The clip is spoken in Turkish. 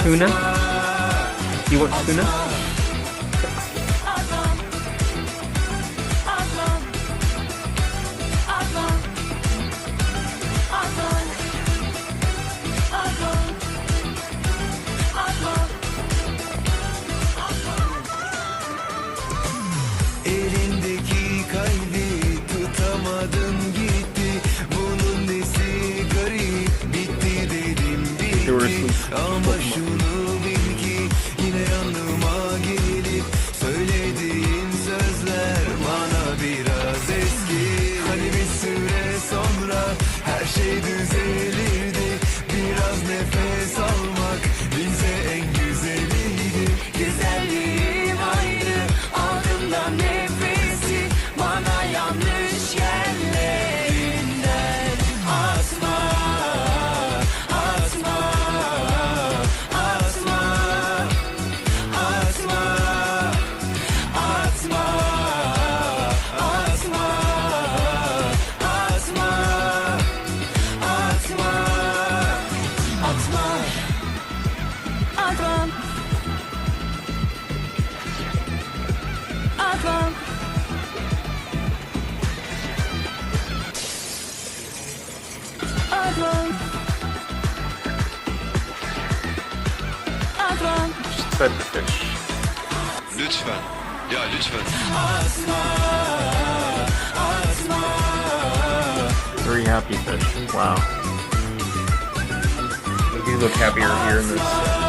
tuna? You want tuna? Elindeki kalbi tutamadın gitti. Bunun nesi garip, bitti dedim bitti. Ama şunu bil ki yine yanıma gelip söylediğin sözler bana biraz eski. Hani bir süre sonra her şey düzelirdi. Biraz nefes almak bize en güzeliydi. Güzelliğim ayrı, ardından nefesi bana yanlış yerlerinden atma, atma, atma, atma, atma, atma, atma, atma, atma. Atmam. Atmam. Atmam. Atmam. Just fed the fish. Lütfen. Ya lütfen. Very happy fish. Wow. You look happier here in this.